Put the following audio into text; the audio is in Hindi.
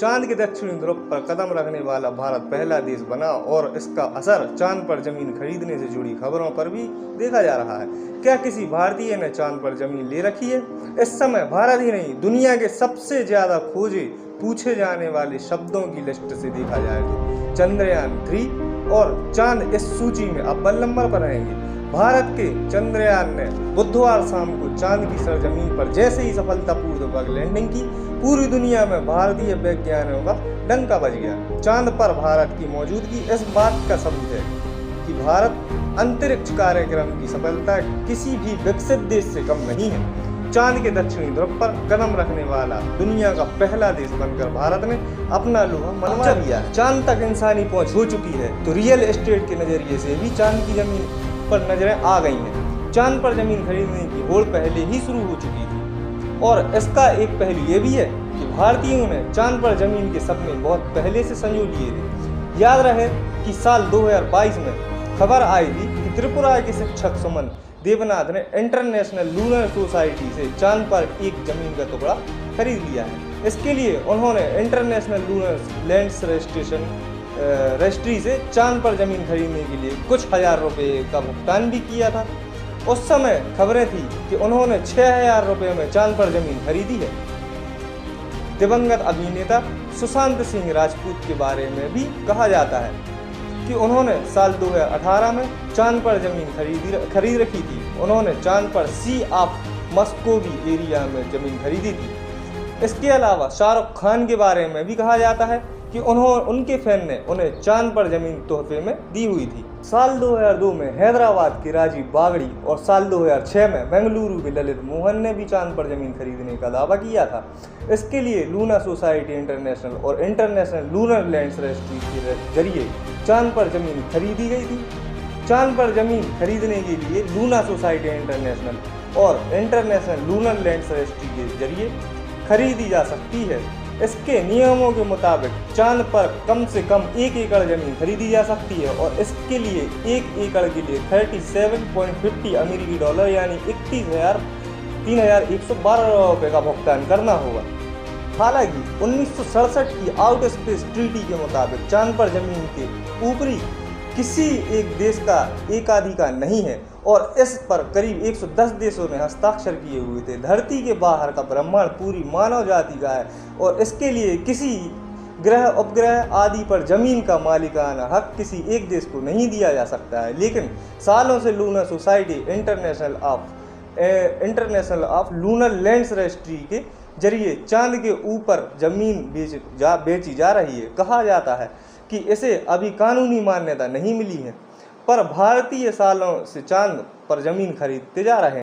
चांद के दक्षिणी ध्रुव पर कदम रखने वाला भारत पहला देश बना और इसका असर चांद पर जमीन खरीदने से जुड़ी खबरों पर भी देखा जा रहा है। क्या किसी भारतीय ने चांद पर जमीन ले रखी है? इस समय भारत ही नहीं, दुनिया के सबसे ज्यादा खोजे पूछे जाने वाले शब्दों की लिस्ट से देखा जाए तो चंद्रयान 3 और चांद इस सूची में अव्वल नंबर पर रहेंगे। भारत के चंद्रयान ने बुधवार शाम को चांद की सरजमीन पर जैसे ही सफलतापूर्वक लैंडिंग की, पूरी दुनिया में भारतीय वैज्ञानिकों का डंका बज गया। चांद पर भारत की मौजूदगी इस बात का सबूत है कि भारत अंतरिक्ष कार्यक्रम की सफलता किसी भी विकसित देश से कम नहीं है। चांद के दक्षिणी ध्रुव पर कदम रखने वाला दुनिया का पहला देश बनकर भारत ने अपना लोहा मनवा लिया है। चांद तक इंसानी पहुंच हो चुकी है तो रियल एस्टेट के नजरिए से भी चांद की जमीन पर नजरें आ गई हैं। चांद पर जमीन खरीदने की होड़ पहले ही शुरू हो चुकी थी और इसका एक पहलू ये भी है कि भारतीयों ने चांद पर जमीन के सपने बहुत पहले से संजो लिए थे। याद रहे कि साल 2022 में खबर आई थी कि त्रिपुरा के शिक्षक सुमन देवनाथ ने इंटरनेशनल लूनर सोसाइटी से चांद पर एक जमीन का टुकड़ा खरीद लिया है। इसके लिए उन्होंने इंटरनेशनल लूनर लैंड्स रजिस्ट्री से चांद पर जमीन खरीदने के लिए कुछ हजार रुपए का भुगतान भी किया था। उस समय खबरें थी कि उन्होंने 6000 रुपए में चांद पर जमीन खरीदी है। दिवंगत अभिनेता सुशांत सिंह राजपूत के बारे में भी कहा जाता है कि उन्होंने साल 2018 में चांद पर जमीन खरीद रखी थी। उन्होंने चांद पर सी ऑफ मस्कोवी एरिया में जमीन खरीदी थी। इसके अलावा शाहरुख खान के बारे में भी कहा जाता है कि उनके फैन ने उन्हें चांद पर जमीन तोहफे में दी हुई थी। साल 2002 में हैदराबाद के राजीव बागड़ी और साल 2006 में बेंगलुरु के ललित मोहन ने भी चांद पर जमीन खरीदने का दावा किया था। इसके लिए लूना सोसाइटी इंटरनेशनल और इंटरनेशनल लूनर लैंड्स रजिस्ट्री के जरिए चांद पर जमीन खरीदी गई थी। चांद पर जमीन खरीदने के लिए लूना सोसाइटी इंटरनेशनल और इंटरनेशनल लूनर लैंड्स रजिस्ट्री के जरिए खरीदी जा सकती है। इसके नियमों के मुताबिक चांद पर कम से कम 1 एकड़ जमीन खरीदी जा सकती है और इसके लिए 1 एकड़ के लिए 37.50 अमेरिकी डॉलर यानी 31,112 रुपये का भुगतान करना होगा। हालांकि 1967 की आउट स्पेस ट्रीटी के मुताबिक चांद पर जमीन के ऊपरी किसी एक देश का एकाधिकार नहीं है और इस पर करीब 110 देशों ने हस्ताक्षर किए हुए थे। धरती के बाहर का ब्रह्मांड पूरी मानव जाति का है और इसके लिए किसी ग्रह उपग्रह आदि पर जमीन का मालिकाना हक किसी एक देश को नहीं दिया जा सकता है। लेकिन सालों से lunar society international of lunar lands registry के जरिए चांद के ऊपर जमीन बेची जा रही है। कहा जाता है कि इसे अभी कानूनी मान्यता नहीं मिली है, पर भारतीय सालों से चांद पर जमीन खरीदते जा रहे हैं।